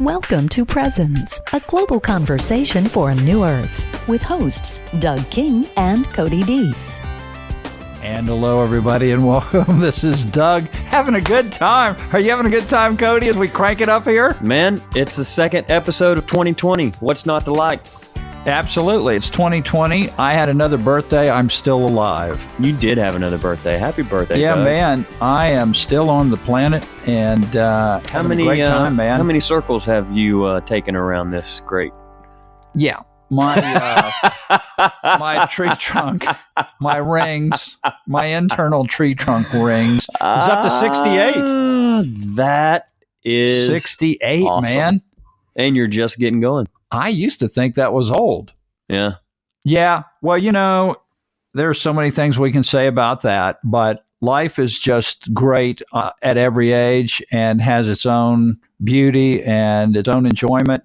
Welcome to Presence, a global conversation for a new earth, with hosts Doug King and Cody Deese. And hello, everybody, and welcome. This is Doug. Having a good time. Are you having a good time, Cody, as we crank it up here? Man, it's the second episode of 2020. What's not to like? Absolutely. It's 2020. I had another birthday. I'm still alive. You did have another birthday. Happy birthday, Yeah, Doug. man. I am still on the planet, and having a great time, man. How many circles have you taken around this great? Yeah. My my tree trunk, my rings, my internal tree trunk rings is up to 68. That is 68, awesome. Man. And you're just getting going. I used to think that was old. Yeah. Yeah. Well, you know, there's so many things we can say about that, but life is just great at every age and has its own beauty and its own enjoyment.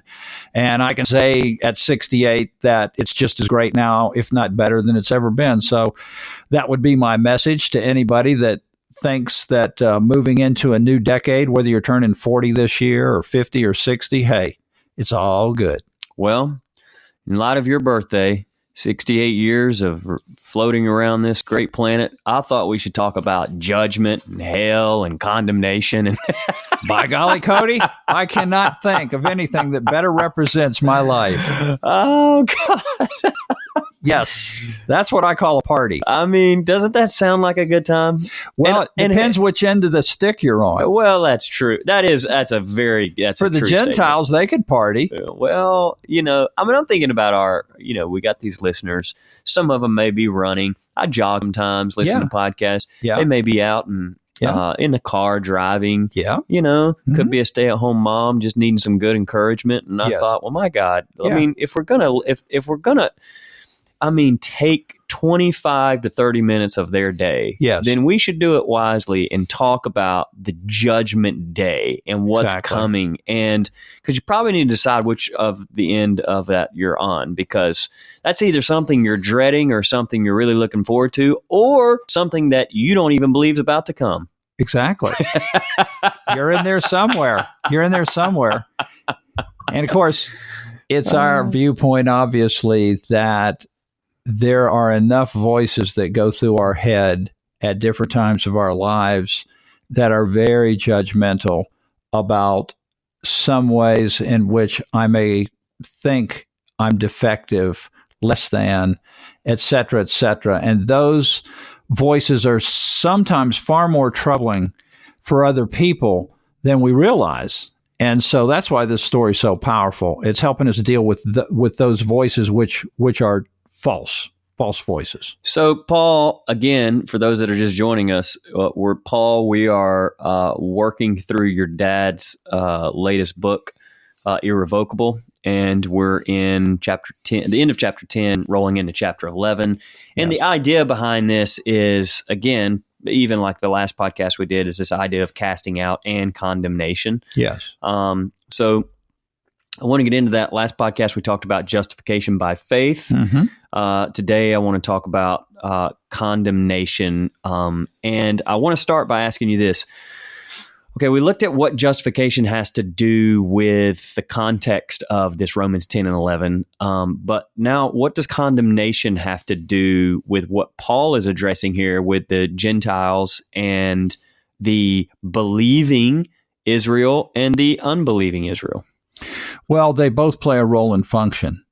And I can say at 68 that it's just as great now, if not better than it's ever been. So that would be my message to anybody that thinks that moving into a new decade, whether you're turning 40 this year or 50 or 60, hey, it's all good. Well, in light of your birthday, 68 years of floating around this great planet, I thought we should talk about judgment and hell and condemnation. And by golly, Cody, I cannot think of anything that better represents my life. Oh, God. Yes, that's what I call a party. I mean, doesn't that sound like a good time? Well, it depends which end of the stick you're on. Well, that's true. That's For the Gentiles, they could party. Well, I'm thinking about we got these listeners. Some of them may be running. I jog sometimes, listen to podcasts. Yeah. They may be out and in the car driving. Yeah. Could be a stay-at-home mom just needing some good encouragement. And I thought, well, my God, I mean, if we're gonna take 25 to 30 minutes of their day, then we should do it wisely and talk about the judgment day and what's coming. And because you probably need to decide which of the end of that you're on, because that's either something you're dreading or something you're really looking forward to, or something that you don't even believe is about to come. Exactly. You're in there somewhere. And of course, it's our viewpoint, obviously, that there are enough voices that go through our head at different times of our lives that are very judgmental about some ways in which I may think I'm defective, less than, et cetera, et cetera. And those voices are sometimes far more troubling for other people than we realize. And so that's why this story is so powerful. It's helping us deal with those voices which are false voices. So, Paul, again, for those that are just joining us, we are working through your dad's latest book, Irrevocable, and we're in chapter 10, the end of chapter 10, rolling into chapter 11. And the idea behind this is, again, even like the last podcast we did, is this idea of casting out and condemnation. Yes. So I want to get into that. Last podcast, we talked about justification by faith. Mm-hmm. Today, I want to talk about condemnation. And I want to start by asking you this. Okay, we looked at what justification has to do with the context of this Romans 10 and 11. But now, what does condemnation have to do with what Paul is addressing here with the Gentiles and the believing Israel and the unbelieving Israel? Well, they both play a role and function.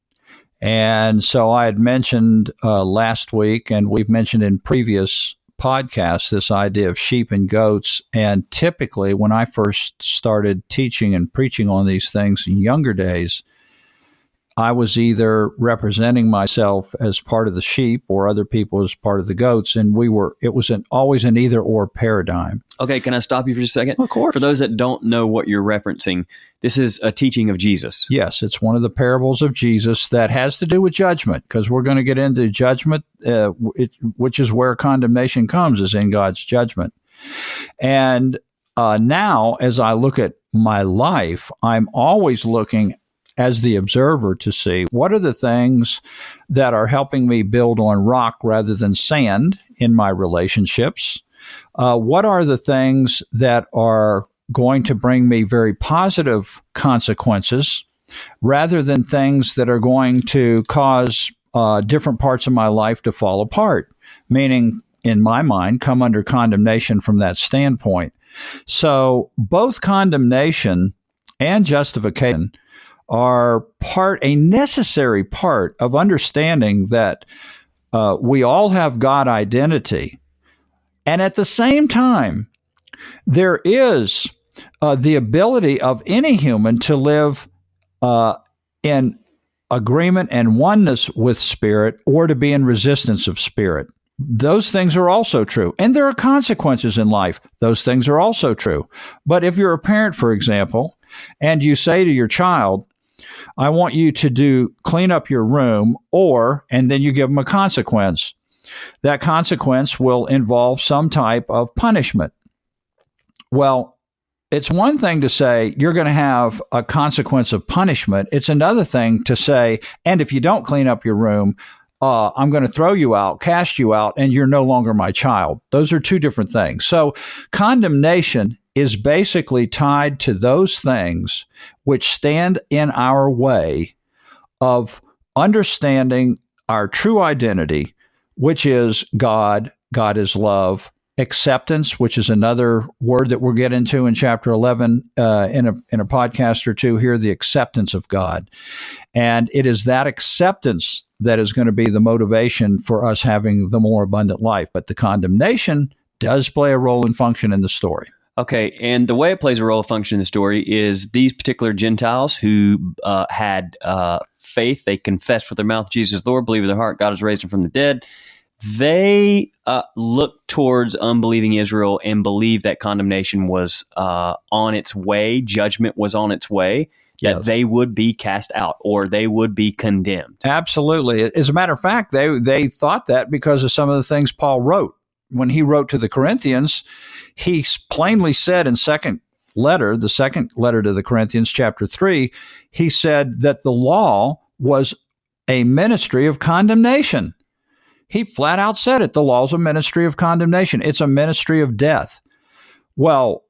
And so I had mentioned last week, and we've mentioned in previous podcasts, this idea of sheep and goats. And typically, when I first started teaching and preaching on these things in younger days, I was either representing myself as part of the sheep or other people as part of the goats. And it was always an either or paradigm. Okay, can I stop you for just a second? Of course. For those that don't know what you're referencing, this is a teaching of Jesus. Yes, it's one of the parables of Jesus that has to do with judgment, because we're going to get into judgment, which is where condemnation comes, is in God's judgment. And now, as I look at my life, I'm always looking as the observer to see what are the things that are helping me build on rock rather than sand in my relationships. What are the things that are going to bring me very positive consequences rather than things that are going to cause different parts of my life to fall apart, meaning, in my mind, come under condemnation from that standpoint. So both condemnation and justification are a necessary part of understanding that we all have God identity. And at the same time, there is the ability of any human to live in agreement and oneness with spirit or to be in resistance of spirit. Those things are also true. And there are consequences in life. Those things are also true. But if you're a parent, for example, and you say to your child, I want you to clean up your room, and then you give them a consequence. That consequence will involve some type of punishment. Well, it's one thing to say you're going to have a consequence of punishment. It's another thing to say, and if you don't clean up your room, I'm going to throw you out, cast you out, and you're no longer my child. Those are two different things. So condemnation is basically tied to those things which stand in our way of understanding our true identity, which is God. God is love. Acceptance, which is another word that we'll get into in chapter 11 in a podcast or two here, the acceptance of God. And it is that acceptance that is going to be the motivation for us having the more abundant life. But the condemnation does play a role and function in the story. Okay, and the way it plays a role of function in the story is these particular Gentiles who had faith, they confessed with their mouth Jesus is Lord, believe in their heart God has raised him from the dead. They looked towards unbelieving Israel and believed that condemnation was on its way, judgment was on its way, that they would be cast out or they would be condemned. Absolutely. As a matter of fact, they thought that because of some of the things Paul wrote. When he wrote to the Corinthians, he plainly said in the second letter to the Corinthians, chapter 3, he said that the law was a ministry of condemnation. He flat out said it. The law is a ministry of condemnation. It's a ministry of death. Well,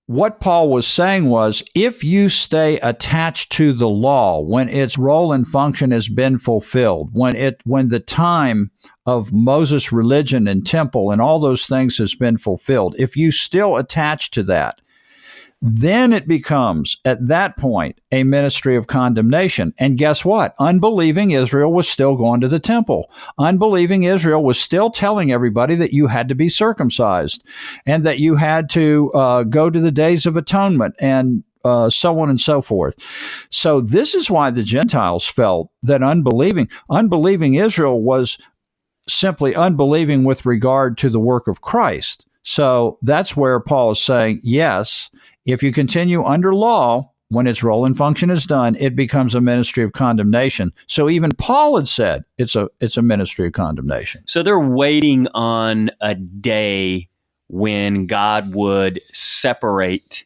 what Paul was saying was, if you stay attached to the law when its role and function has been fulfilled, when the time of Moses' religion and temple and all those things has been fulfilled, if you still attach to that, then it becomes, at that point, a ministry of condemnation. And guess what? Unbelieving Israel was still going to the temple. Unbelieving Israel was still telling everybody that you had to be circumcised and that you had to go to the days of atonement and so on and so forth. So this is why the Gentiles felt that unbelieving Israel was simply unbelieving with regard to the work of Christ. So that's where Paul is saying, yes, if you continue under law, when its role and function is done, it becomes a ministry of condemnation. So even Paul had said it's a ministry of condemnation. So they're waiting on a day when God would separate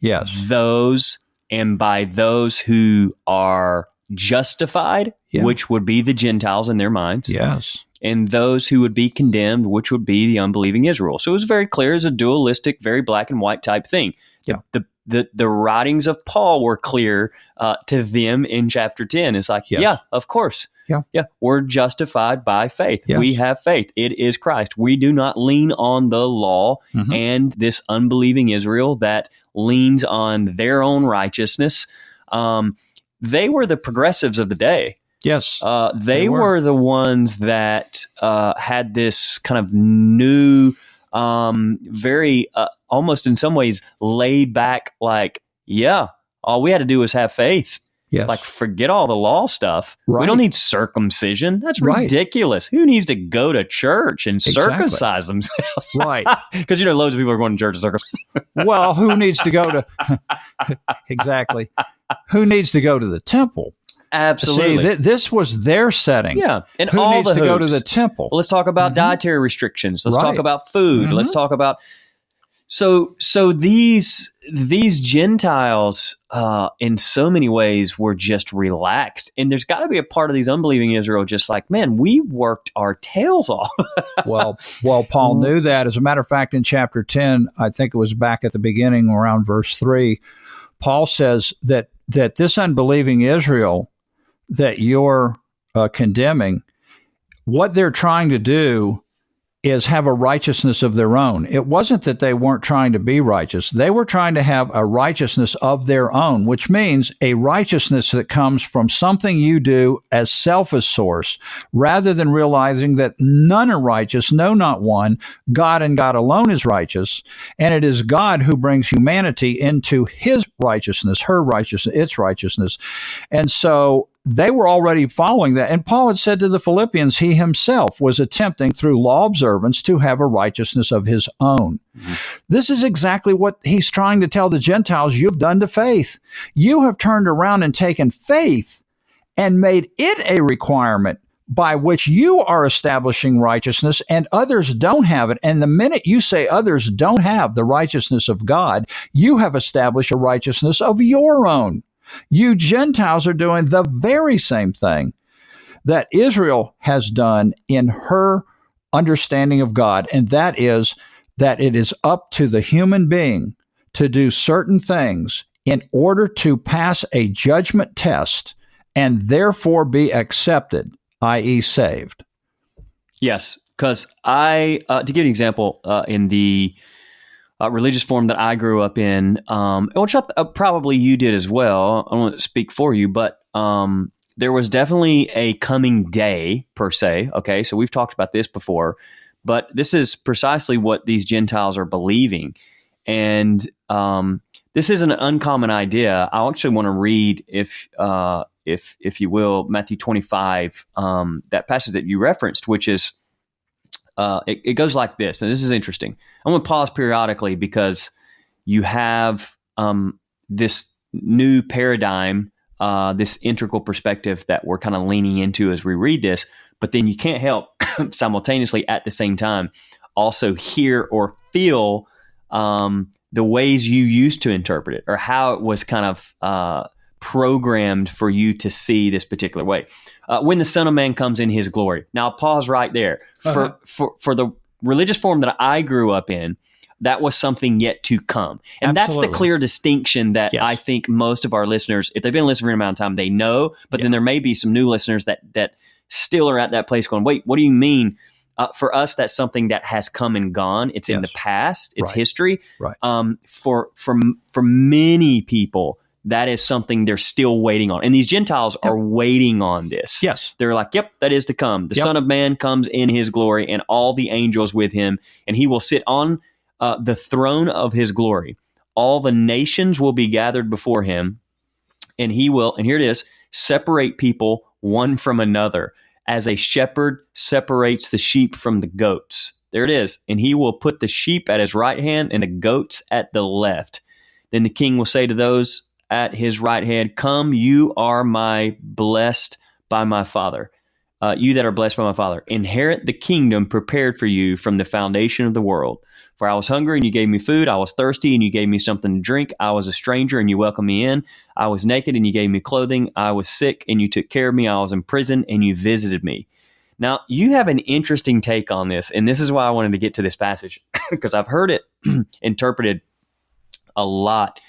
those, and by those who are justified, which would be the Gentiles in their minds. Yes. And those who would be condemned, which would be the unbelieving Israel. So it was very clear as a dualistic, very black and white type thing. Yeah. The writings of Paul were clear to them in chapter 10. It's like, of course. Yeah. We're justified by faith. Yes. We have faith. It is Christ. We do not lean on the law and this unbelieving Israel that leans on their own righteousness. They were the progressives of the day. Yes. They were the ones that had this kind of new, very almost in some ways laid back, like, all we had to do was have faith. Yes. Like, forget all the law stuff. Right. We don't need circumcision. That's ridiculous. Who needs to go to church and circumcise themselves? Right. Because, loads of people are going to church to circumcise. Well, who needs to go to exactly? Who needs to go to the temple? Absolutely. See, this was their setting. Yeah. And who all needs the to hoops. go to the temple? Well, let's talk about dietary restrictions. Let's talk about food. Let's talk about So these Gentiles, in so many ways, were just relaxed, and there's got to be a part of these unbelieving Israel just like, man, we worked our tails off. Well, Paul knew that. As a matter of fact, in chapter 10, I think it was back at the beginning, around verse 3, Paul says that this unbelieving Israel that you're condemning, what they're trying to do is have a righteousness of their own. It wasn't that they weren't trying to be righteous. They were trying to have a righteousness of their own, which means a righteousness that comes from something you do as selfish source, rather than realizing that none are righteous, no, not one. God and God alone is righteous, and it is God who brings humanity into his righteousness, her righteousness, its righteousness. And so they were already following that. And Paul had said to the Philippians, he himself was attempting through law observance to have a righteousness of his own. Mm-hmm. This is exactly what he's trying to tell the Gentiles you've done to faith. You have turned around and taken faith and made it a requirement by which you are establishing righteousness and others don't have it. And the minute you say others don't have the righteousness of God, you have established a righteousness of your own. You Gentiles are doing the very same thing that Israel has done in her understanding of God, and that is that it is up to the human being to do certain things in order to pass a judgment test and therefore be accepted, i.e. saved. Yes, because to give you an example, in the religious form that I grew up in, which probably you did as well. I don't want to speak for you, but there was definitely a coming day, per se. Okay, so we've talked about this before, but this is precisely what these Gentiles are believing. And this is an uncommon idea. I actually want to read, if you will, Matthew 25, that passage that you referenced, which is, it goes like this, and this is interesting. I'm going to pause periodically because you have this new paradigm, this integral perspective that we're kind of leaning into as we read this, but then you can't help simultaneously at the same time also hear or feel the ways you used to interpret it, or how it was kind of programmed for you to see this particular way. When the Son of Man comes in his glory. Now, I'll pause right there. For the religious form that I grew up in, that was something yet to come. And Absolutely. That's the clear distinction that I think most of our listeners, if they've been listening for an amount of time, they know. But then there may be some new listeners that still are at that place going, wait, what do you mean? For us, that's something that has come and gone. It's in the past. It's history. Right. For many people, that is something they're still waiting on. And these Gentiles are waiting on this. Yes. They're like, yep, that is to come. The Son of Man comes in his glory and all the angels with him, and he will sit on the throne of his glory. All the nations will be gathered before him, and he will, and here it is, separate people one from another, as a shepherd separates the sheep from the goats. There it is. And he will put the sheep at his right hand and the goats at the left. Then the king will say to those at his right hand, come, you are blessed by my Father. You that are blessed by my Father, inherit the kingdom prepared for you from the foundation of the world. For I was hungry and you gave me food. I was thirsty and you gave me something to drink. I was a stranger and you welcomed me in. I was naked and you gave me clothing. I was sick and you took care of me. I was in prison and you visited me. Now, you have an interesting take on this, and this is why I wanted to get to this passage, because I've heard it interpreted a lot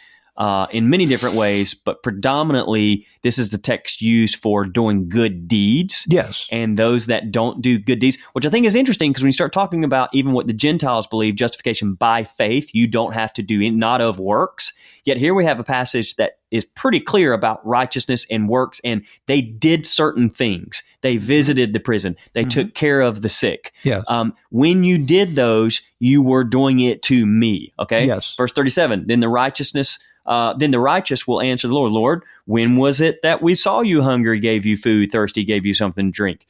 in many different ways, but predominantly this is the text used for doing good deeds. Yes. And those that don't do good deeds, which I think is interesting, because when you start talking about even what the Gentiles believe, justification by faith, you don't have to do it, not of works. Yet here we have a passage that is pretty clear about righteousness and works, and they did certain things. They visited the prison. They took care of the sick. Yeah. When you did those, you were doing it to me. Okay. Yes. Verse 37, then the righteous will answer the Lord, Lord, when was it that we saw you hungry, gave you food, thirsty, gave you something to drink?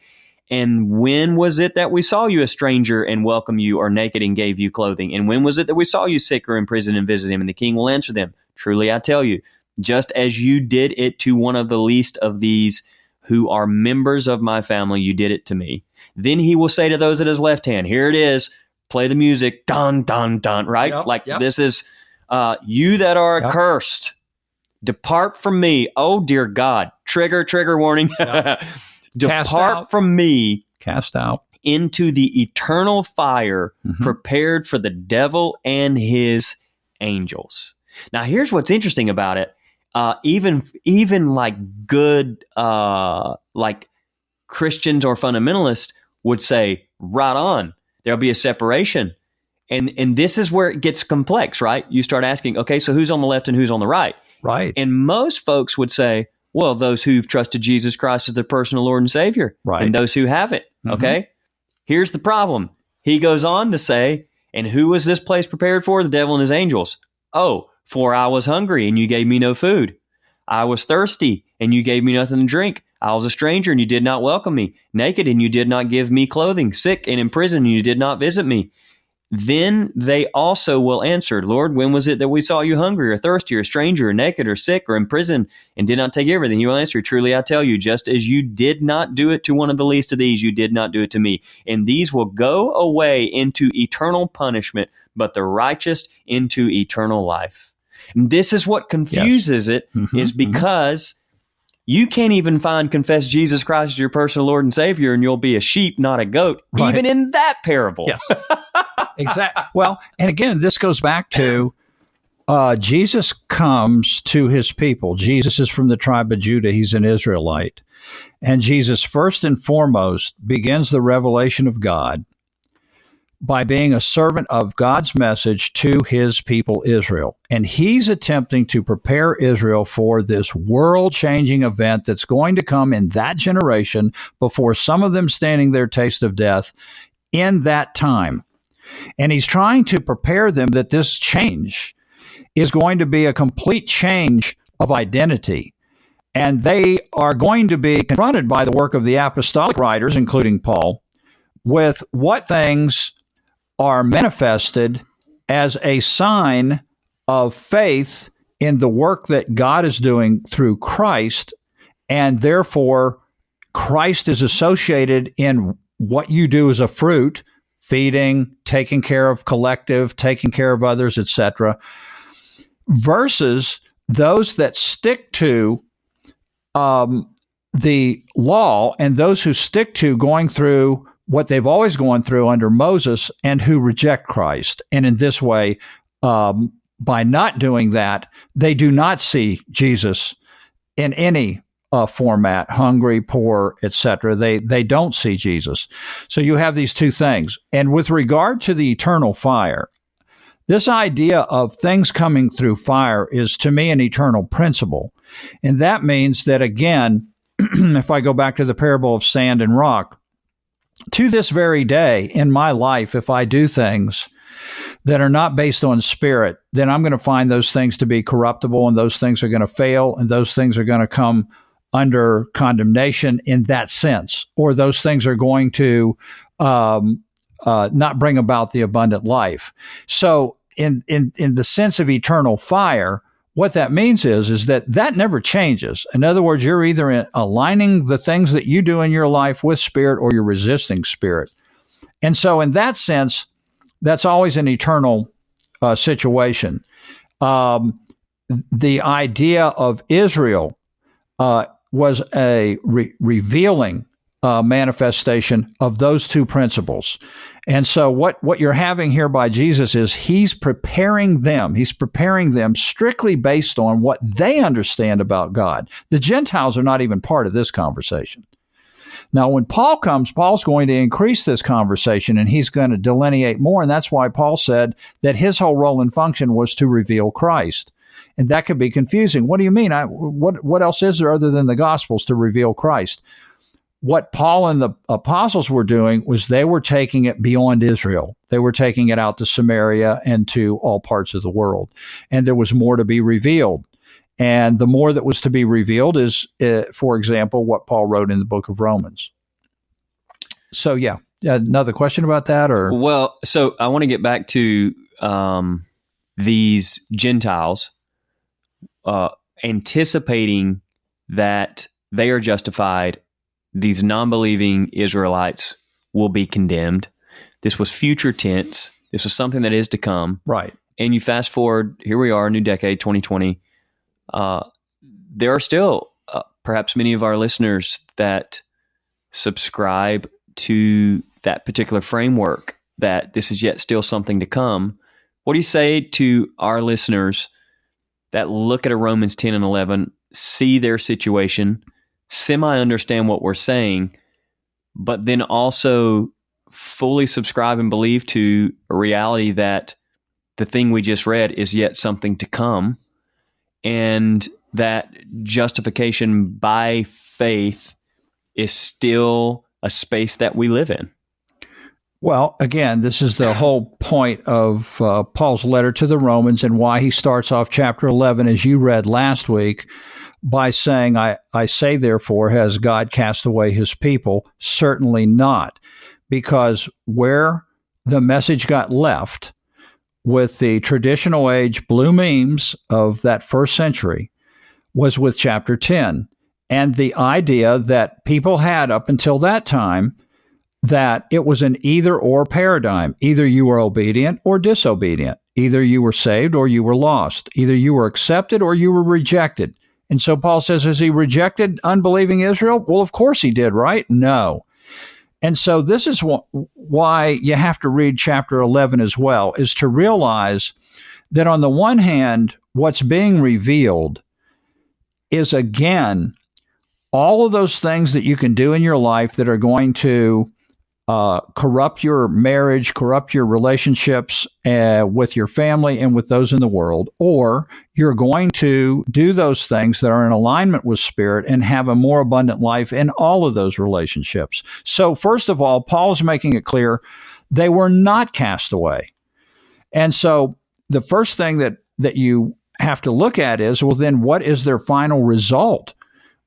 And when was it that we saw you a stranger and welcomed you, or naked and gave you clothing? And when was it that we saw you sick or in prison and visited him? And the king will answer them, truly I tell you, just as you did it to one of the least of these who are members of my family, you did it to me. Then he will say to those at his left hand, here it is, play the music, dun, dun, dun, right? This is, you that are accursed, depart from me. Oh, dear God. Trigger warning. Depart from me. Cast out. Into the eternal fire prepared for the devil and his angels. Now, here's what's interesting about it. Even like good, like Christians or fundamentalists would say, right on, there'll be a separation. And this is where it gets complex, right? You start asking, okay, so who's on the left and who's on the right? Right. And most folks would say, well, those who've trusted Jesus Christ as their personal Lord and Savior. Right. And those who haven't. Okay. Here's the problem. He goes on to say, and who was this place prepared for? The devil and his angels. Oh, for I was hungry and you gave me no food. I was thirsty and you gave me nothing to drink. I was a stranger and you did not welcome me. Naked and you did not give me clothing. Sick and in prison and you did not visit me. Then they also will answer, Lord, when was it that we saw you hungry or thirsty or stranger or naked or sick or in prison and did not take everything? He will answer, truly I tell you, just as you did not do it to one of the least of these, you did not do it to me. And these will go away into eternal punishment, but the righteous into eternal life. And this is what confuses it, is because you can't even confess Jesus Christ as your personal Lord and Savior, and you'll be a sheep, not a goat, even in that parable. Yes. Exactly. Well, and again, this goes back to Jesus comes to his people. Jesus is from the tribe of Judah. He's an Israelite. And Jesus, first and foremost, begins the revelation of God by being a servant of God's message to his people, Israel. And he's attempting to prepare Israel for this world-changing event that's going to come in that generation before some of them standing their taste of death in that time. And he's trying to prepare them that this change is going to be a complete change of identity. And they are going to be confronted by the work of the apostolic writers, including Paul, with what things are manifested as a sign of faith in the work that God is doing through Christ, and therefore Christ is associated in what you do as a fruit, feeding, taking care of collective, taking care of others, etc., versus those that stick to the law and those who stick to going through what they've always gone through under Moses and who reject Christ. And in this way, by not doing that, they do not see Jesus in any format, hungry, poor, etc. They don't see Jesus. So you have these two things. And with regard to the eternal fire, this idea of things coming through fire is, to me, an eternal principle. And that means that, again, if I go back to the parable of sand and rock, to this very day in my life, if I do things that are not based on spirit, then I'm going to find those things to be corruptible, and those things are going to fail, and those things are going to come under condemnation in that sense, or those things are going to not bring about the abundant life. So in the sense of eternal fire, what that means is that never changes. In other words, you're either aligning the things that you do in your life with spirit, or you're resisting spirit. And so in that sense, that's always an eternal situation. The idea of Israel was a revealing manifestation of those two principles. And so what you're having here by Jesus is he's preparing them. He's preparing them strictly based on what they understand about God. The Gentiles are not even part of this conversation. Now, when Paul comes, Paul's going to increase this conversation, and he's going to delineate more. And that's why Paul said that his whole role and function was to reveal Christ. And that could be confusing. What do you mean? What else is there other than the Gospels to reveal Christ? What Paul and the apostles were doing was they were taking it beyond Israel. They were taking it out to Samaria and to all parts of the world. And there was more to be revealed. And the more that was to be revealed is, for example, what Paul wrote in the book of Romans. So, yeah, another question about that? Or Well, so I want to get back to these Gentiles anticipating that they are justified. These non-believing Israelites will be condemned. This was future tense. This was something that is to come. Right. And you fast forward, here we are, new decade, 2020. There are still perhaps many of our listeners that subscribe to that particular framework, that this is yet still something to come. What do you say to our listeners that look at a Romans 10 and 11, see their situation, semi-understand what we're saying, but then also fully subscribe and believe to a reality that the thing we just read is yet something to come, and that justification by faith is still a space that we live in? Well, again, this is the whole point of Paul's letter to the Romans, and why he starts off chapter 11, as you read last week, by saying, I say, therefore, has God cast away his people? Certainly not. Because where the message got left with the traditional age blue memes of that first century was with chapter 10. And the idea that people had up until that time, that it was an either-or paradigm. Either you were obedient or disobedient. Either you were saved or you were lost. Either you were accepted or you were rejected. And so Paul says, has he rejected unbelieving Israel? Well, of course he did, right? No. And so this is why you have to read chapter 11 as well, is to realize that on the one hand, what's being revealed is, again, all of those things that you can do in your life that are going to corrupt your marriage, corrupt your relationships with your family and with those in the world, or you're going to do those things that are in alignment with Spirit and have a more abundant life in all of those relationships. So first of all, Paul is making it clear they were not cast away. And so the first thing that you have to look at is, well, then what is their final result?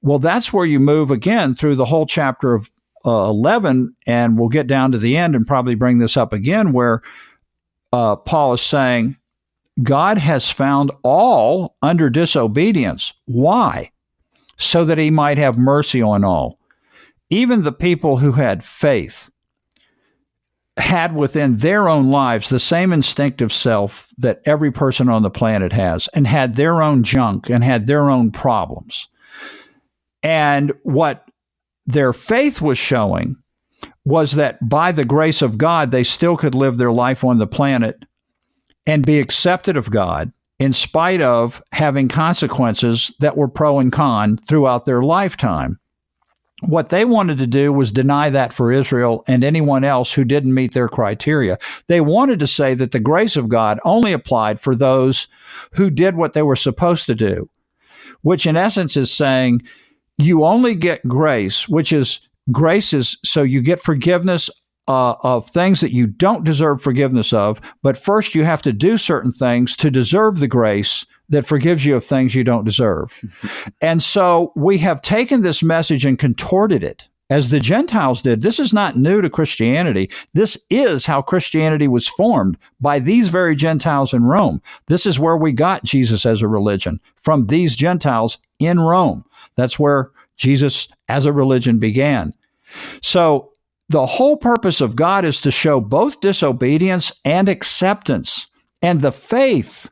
Well, that's where you move again through the whole chapter of 11, and we'll get down to the end and probably bring this up again, where Paul is saying God has found all under disobedience. Why? So that he might have mercy on all. Even the people who had faith had within their own lives the same instinctive self that every person on the planet has, and had their own junk and had their own problems. And what their faith was showing was that by the grace of God, they still could live their life on the planet and be accepted of God in spite of having consequences that were pro and con throughout their lifetime. What they wanted to do was deny that for Israel and anyone else who didn't meet their criteria. They wanted to say that the grace of God only applied for those who did what they were supposed to do, which in essence is saying, you only get grace, grace is so you get forgiveness of things that you don't deserve forgiveness of, but first you have to do certain things to deserve the grace that forgives you of things you don't deserve. And so we have taken this message and contorted it, as the Gentiles did. This is not new to Christianity. This is how Christianity was formed, by these very Gentiles in Rome. This is where we got Jesus as a religion, from these Gentiles in Rome. That's where Jesus as a religion began. So the whole purpose of God is to show both disobedience and acceptance. And the faith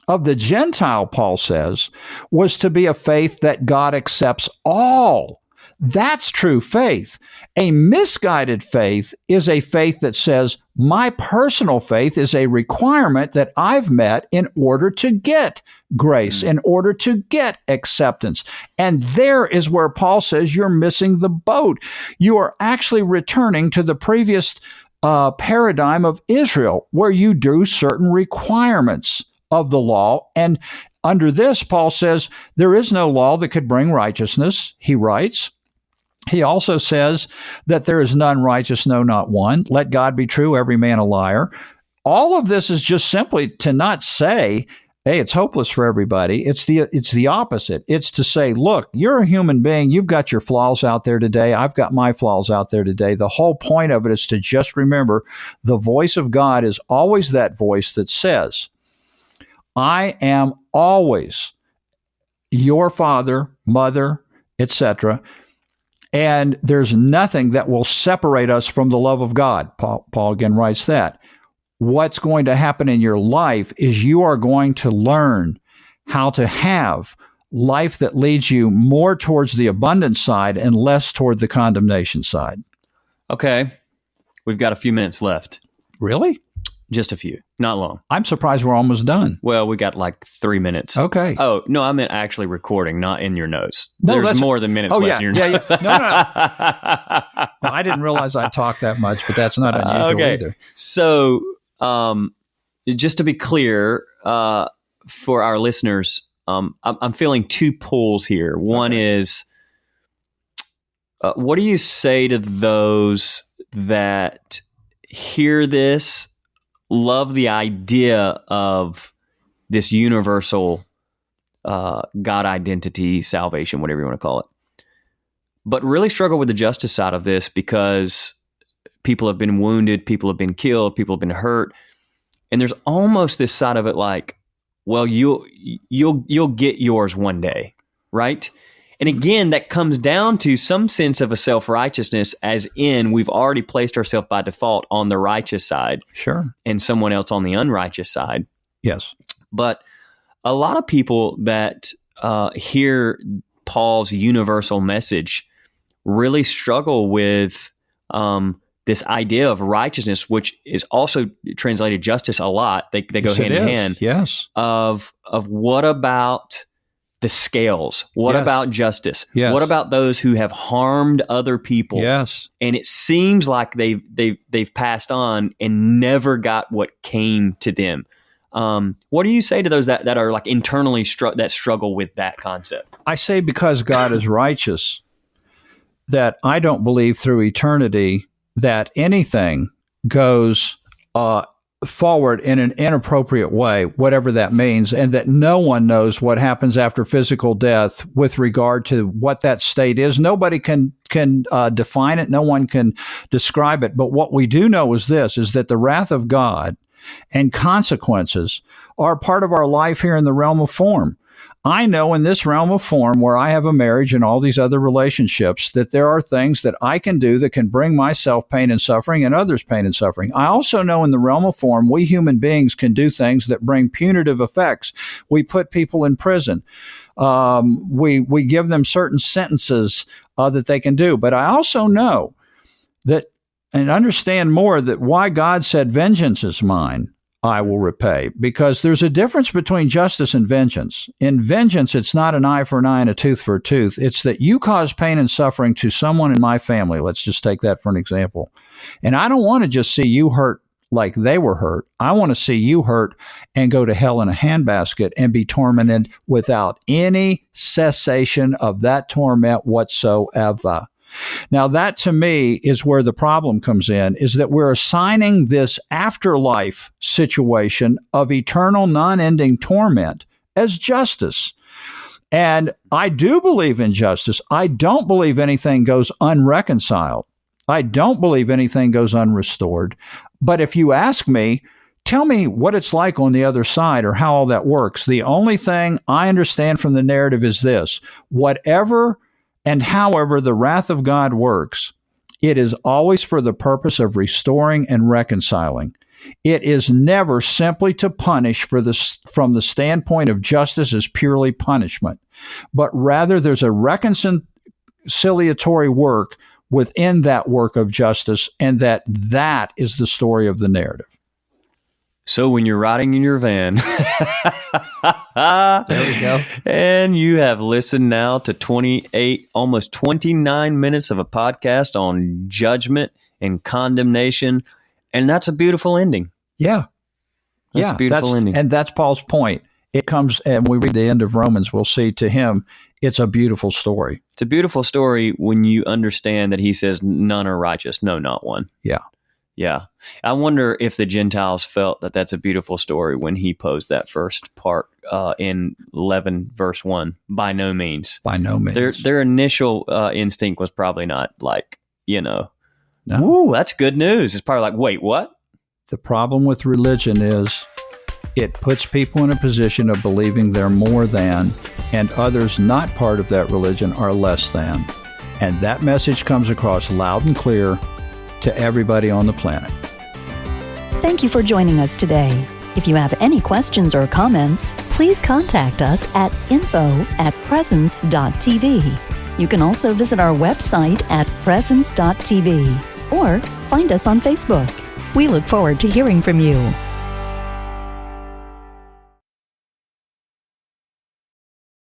of the Gentile, Paul says, was to be a faith that God accepts all. That's true faith. A misguided faith is a faith that says, my personal faith is a requirement that I've met in order to get grace, in order to get acceptance. And there is where Paul says you're missing the boat. You are actually returning to the previous paradigm of Israel, where you do certain requirements of the law. And under this, Paul says, there is no law that could bring righteousness, he writes. He also says that there is none righteous, no, not one. Let God be true, every man a liar. All of this is just simply to not say, hey, it's hopeless for everybody. It's the opposite. It's to say, look, you're a human being. You've got your flaws out there today. I've got my flaws out there today. The whole point of it is to just remember the voice of God is always that voice that says, I am always your father, mother, etc., And there's nothing that will separate us from the love of God. Paul again writes that. What's going to happen in your life is you are going to learn how to have life that leads you more towards the abundant side and less toward the condemnation side. Okay. We've got a few minutes left. Really? Just a few. Not long. I'm surprised we're almost done. Well, we got like 3 minutes. Okay. Oh, no, I meant actually recording, not in your notes. No, There's more than minutes left in your notes. Yeah. No. Well, I didn't realize I talked that much, but that's not unusual either. So, just to be clear, for our listeners, I'm feeling two pulls here. One is, what do you say to those that hear this, love the idea of this universal God identity, salvation, whatever you want to call it, but really struggle with the justice side of this because people have been wounded, people have been killed, people have been hurt, and there's almost this side of it like, well, you'll get yours one day, right? And again, that comes down to some sense of a self-righteousness, as in we've already placed ourselves by default on the righteous side. Sure. And someone else on the unrighteous side. Yes. But a lot of people that hear Paul's universal message really struggle with this idea of righteousness, which is also translated justice a lot. They go hand in hand. Yes. Of what about the scales? What about justice? Yes. What about those who have harmed other people? Yes. And it seems like they've passed on and never got what came to them. What do you say to those that are like internally that struggle with that concept? I say because God is righteous, that I don't believe through eternity that anything goes forward in an inappropriate way, whatever that means, and that no one knows what happens after physical death with regard to what that state is. Nobody can define it. No one can describe it. But what we do know is this, is that the wrath of God and consequences are part of our life here in the realm of form. I know in this realm of form where I have a marriage and all these other relationships that there are things that I can do that can bring myself pain and suffering and others pain and suffering. I also know in the realm of form, we human beings can do things that bring punitive effects. We put people in prison. We give them certain sentences that they can do. But I also know that and understand more that why God said, vengeance is mine, I will repay, because there's a difference between justice and vengeance. In vengeance, it's not an eye for an eye and a tooth for a tooth. It's that you cause pain and suffering to someone in my family. Let's just take that for an example. And I don't want to just see you hurt like they were hurt. I want to see you hurt and go to hell in a handbasket and be tormented without any cessation of that torment whatsoever. Now, that to me is where the problem comes in, is that we're assigning this afterlife situation of eternal, non-ending torment as justice. And I do believe in justice. I don't believe anything goes unreconciled. I don't believe anything goes unrestored. But if you ask me, tell me what it's like on the other side or how all that works. The only thing I understand from the narrative is this: whatever and however the wrath of God works, it is always for the purpose of restoring and reconciling. It is never simply to punish from the standpoint of justice as purely punishment, but rather there's a reconciliatory work within that work of justice, and that is the story of the narrative. So when you're riding in your van, there we go. And you have listened now to 28, almost 29 minutes of a podcast on judgment and condemnation. And that's a beautiful ending. Yeah. That's a beautiful ending. And that's Paul's point. It comes, and we read the end of Romans, we'll see to him, it's a beautiful story. It's a beautiful story when you understand that he says none are righteous. No, not one. Yeah. Yeah. I wonder if the Gentiles felt that that's a beautiful story when he posed that first part in 11 verse 1. By no means. By no means. Their initial instinct was probably not like, No. Ooh, that's good news. It's probably like, wait, what? The problem with religion is it puts people in a position of believing they're more than, and others not part of that religion are less than. And that message comes across loud and clear to everybody on the planet. Thank you for joining us today. If you have any questions or comments, please contact us at info@presence.tv. You can also visit our website at presence.tv or find us on Facebook. We look forward to hearing from you.